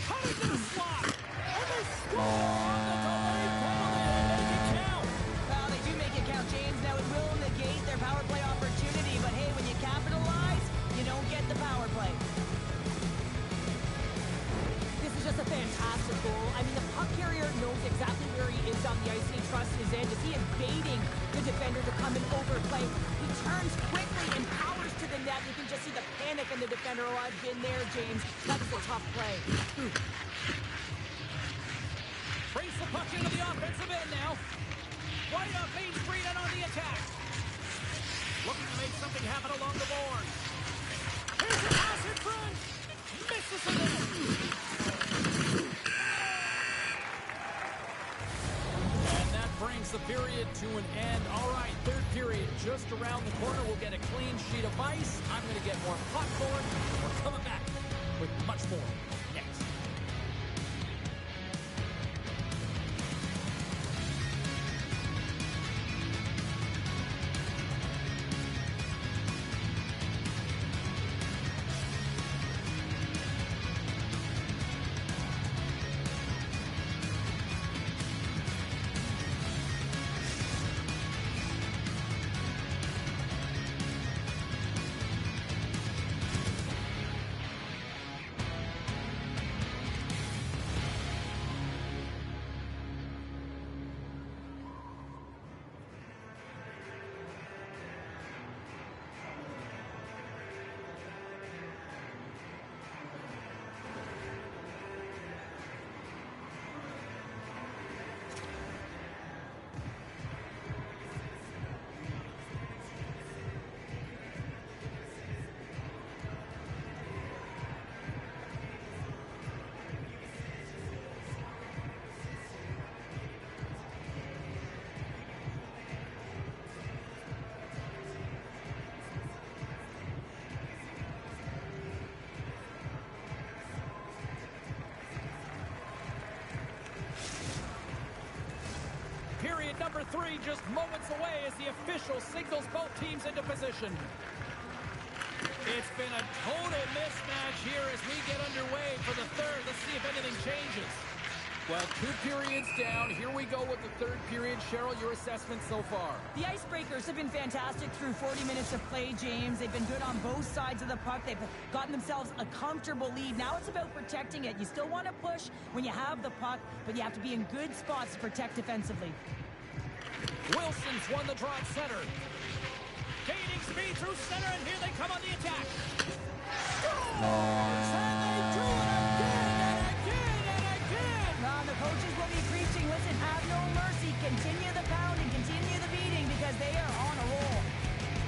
Cutting to the slot. And they score on the delayed penalty. They make it count. Well, they do make it count, James. Now, it will negate their power play opportunity, but hey, when you capitalize, you don't get the power play. This is just a fantastic goal. I mean, the puck carrier knows exactly where he is on the ice, and he trusts his end. Is he evading the defender to come and overplay? He turns quickly and powers to the net. You can just see the panic in the defender. Oh, I've been there, James. That is a tough play. Brings the puck into the offensive end now. Right off Main Street and on the attack. Looking to make something happen along the board. Here's a pass in front. Misses the net. And that brings the period to an end. All right, third period just around the corner. We'll get a clean sheet of ice. I'm going to get more popcorn. We're coming back with much more next. referee just moments away as the official signals both teams into position. It's been a total mismatch here as we get underway for the third. Let's see if anything changes. Well, 2 periods down. Here we go with the third period. Cheryl, your assessment so far? The Icebreakers have been fantastic through 40 minutes of play, James. They've been good on both sides of the puck. They've gotten themselves a comfortable lead. Now it's about protecting it. You still want to push when you have the puck, but you have to be in good spots to protect defensively. Wilson's won the draw at center. Gaining speed through center, and here they come on the attack. Scores! And they do it again and again and again! The coaches will be preaching, listen, have no mercy. Continue the pounding, continue the beating, because they are on a roll.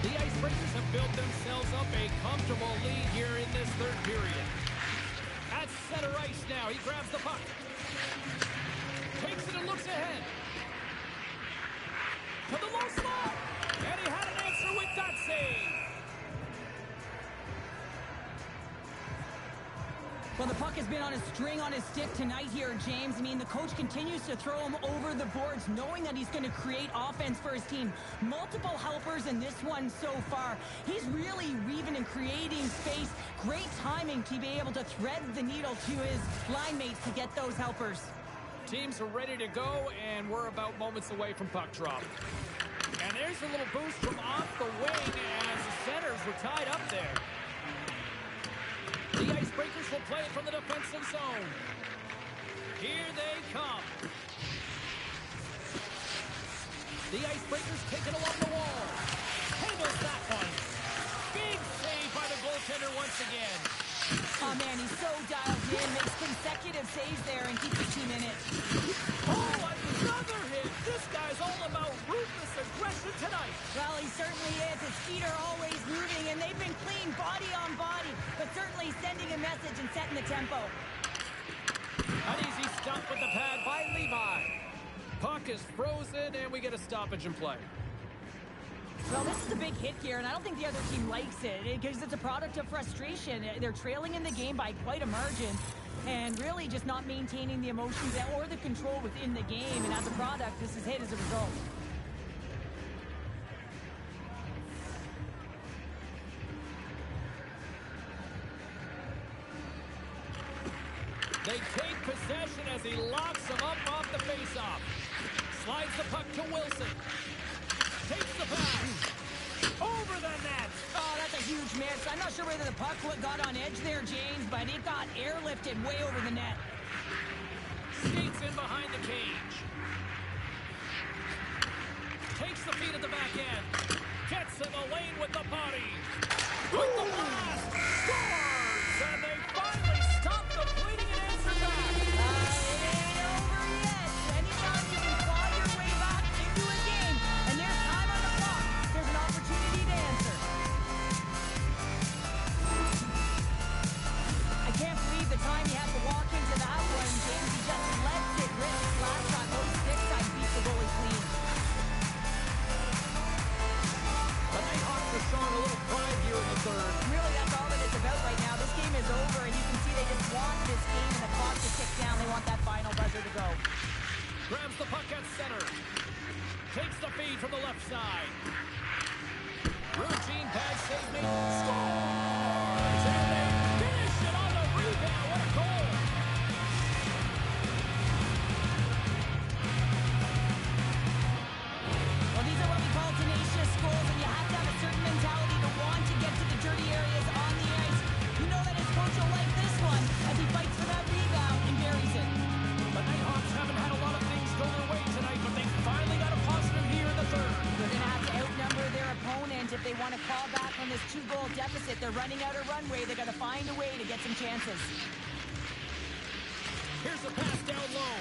The Icebreakers have built themselves up a comfortable lead here in this third period. At center ice now, he grabs the puck. Takes it and looks ahead. To the low slot. And he had an answer with that save. Well, the puck has been on a string on his stick tonight here, James. I mean, the coach continues to throw him over the boards, knowing that he's going to create offense for his team. Multiple helpers in this one so far. He's really weaving and creating space. Great timing to be able to thread the needle to his line mates to get those helpers. Teams are ready to go, and we're about moments away from puck drop. And there's a little boost from off the wing as the centers were tied up there. The Icebreakers will play it from the defensive zone. Here they come. The Icebreakers take it along the wall. Handles that one. Big save by the goaltender once again. Oh, man, he's so dialed in. Makes consecutive saves there and keeps the team in it. Oh, another hit. This guy's all about ruthless aggression tonight. Well, he certainly is. His feet are always moving, and they've been clean body on body, but certainly sending a message and setting the tempo. An easy stop with the pad by Levi. Puck is frozen, and we get a stoppage in play. Well, this is a big hit here, and I don't think the other team likes it because it's a product of frustration. They're trailing in the game by quite a margin and really just not maintaining the emotions or the control within the game. And as a product, this is hit as a result. They take possession as he locks him up off the faceoff. Slides the puck to Wilson. Takes the pass. Over the net. Oh, that's a huge miss. I'm not sure whether the puck got on edge there, James, but it got airlifted way over the net. Skates in behind the cage. Takes the feed at the back end. Gets in the lane with the body. With the blast. Scores! And they finally stop the bleeding and answer back. It ain't over yet. Anytime you can claw your way back into a game, and there's time on the clock, there's an opportunity to answer. I can't believe the time he had to walk into that one, James. He just lets it rip. Last shot, those six times beat the goalie clean. The Nighthawks are showing a little pride here in the third. Really, that's all that it's about right now. This game is over, and you can see they just want this game and the clock to tick down. They want that final buzzer to go. Grabs the puck at center. Takes the feed from the left side. Routine pass save made. Scores! And they finish it on the rebound. What a goal! Well, these are what we call tenacious goals, and you have to have a certain mentality to want to get to the dirty areas on the ice. You know that his coach will like this one as he fights for that rebound and buries it. The Nighthawks haven't had a lot of things go their way tonight, but they finally got a positive here in the third. They're going to have to outnumber their opponent if they want to claw back from this 2-goal deficit. They're running out of runway. They've got to find a way to get some chances. Here's a pass down low.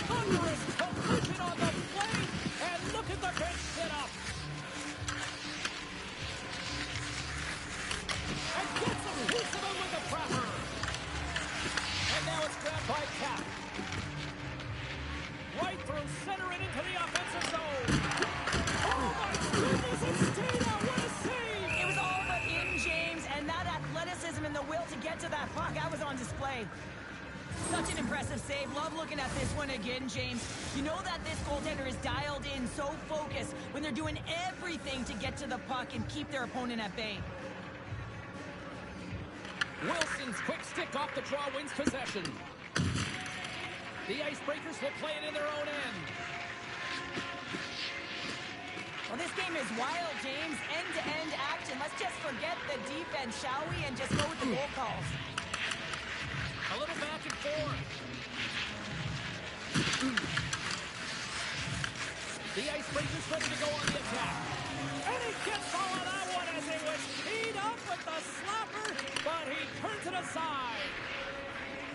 Thunderous collision on the plate, and look at the bench set up. And gets a piece of him with a trapper. And now it's grabbed by Cap. Right through center and into the offensive zone. Oh my goodness, it stayed out. What a save! It was all but in, James, and that athleticism and the will to get to that puck, that was on display. Such an impressive save. Love looking at this one again, James. You know that this goaltender is dialed in, so focused, when they're doing everything to get to the puck and keep their opponent at bay. Wilson's quick stick off the draw wins possession. The Icebreakers will play it in their own end. Well, this game is wild, James. End-to-end action. Let's just forget the defense, shall we, and just go with the goal calls. A little back and forth. The Icebreakers ready to go on the attack. And he gets all of that one as he was teed up with the slapper, but he turns it aside.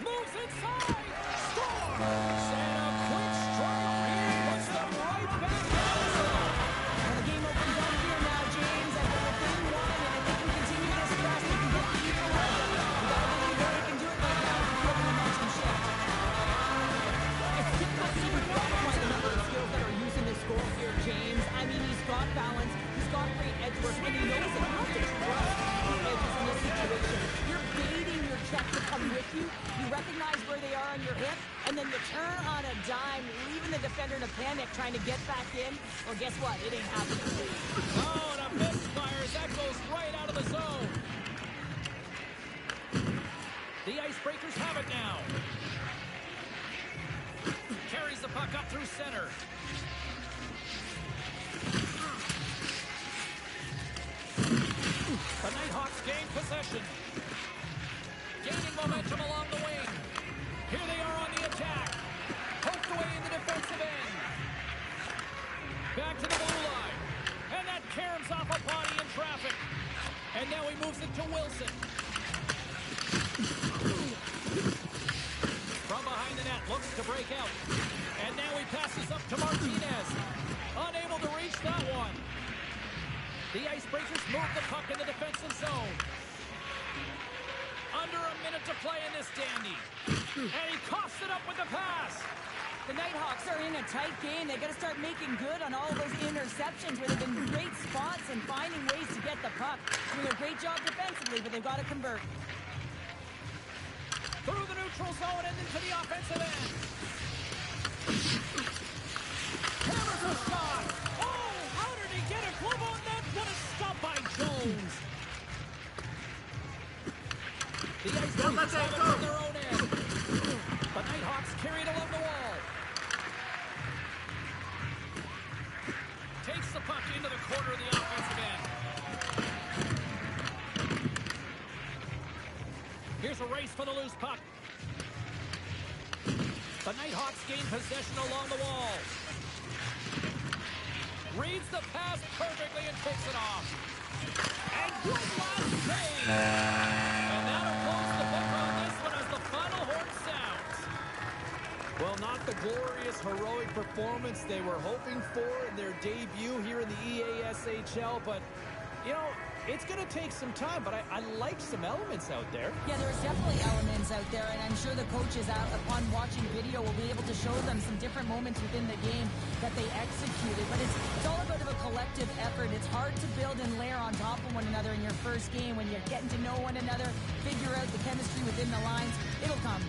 Moves inside. Score! And a quick strike. Puts them right back down the zone. Well, the game opens up here now, James, and we're within one, and if they can continue this press, they can get the equal one. We gotta believe that they can do it right now to feel the momentum shift. It's difficult to even quantify the number of skills that are used in this goal here, James. I mean, he's got balance, he's got great edge work, and he knows that you have to trust the edges in this situation. You're baiting your check to come with you. You recognize where they are on your hip, and then you turn on a dime, leaving the defender in a panic, trying to get back in. Well, guess what? It ain't happening. Oh, and a misfires. That goes right out of the zone. The Icebreakers have it now. Carries the puck up through center. The Nighthawks gain possession. Gaining momentum along the wing. Here they are on the attack. Poked away in the defensive end. Back to the blue line. And that caroms off a body in traffic. And now he moves it to Wilson. From behind the net, looks to break out. And now he passes up to Martinez. Unable to reach that one. The Icebreakers move the puck in the defensive zone. Under a minute to play in this dandy. And he coughs it up with the pass. The Nighthawks are in a tight game. They got to start making good on all those interceptions where they've been great spots and finding ways to get the puck. Doing a great job defensively, but they've got to convert. Through the neutral zone and into the offensive end. Hammers a shot. Oh, how did he get a glove on that? What a stop by Jones. The Icebreakers have it from their own end. The Nighthawks carry it along the wall. Takes the puck into the corner of the offensive end. Here's a race for the loose puck. The Nighthawks gain possession along the wall. Reads the pass perfectly and takes it off. And good last save. And that'll close the book on this one as the final horn sounds. Well, not the glorious, heroic performance they were hoping for in their debut here in the EASHL, but, you know, it's going to take some time, but I like some elements out there. Yeah, there's definitely elements out there, and I'm sure the coaches, upon watching video, will be able to show them some different moments within the game that they executed. But it's all about a collective effort. It's hard to build and layer on top of one another in your first game when you're getting to know one another, figure out the chemistry within the lines. It'll come.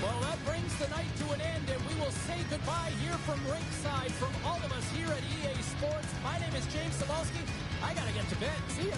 Well, that brings the night to an end, and we will say goodbye here from ringside. From all of us here at EA Sports, my name is James Cebulski. I got to get to bed. See ya.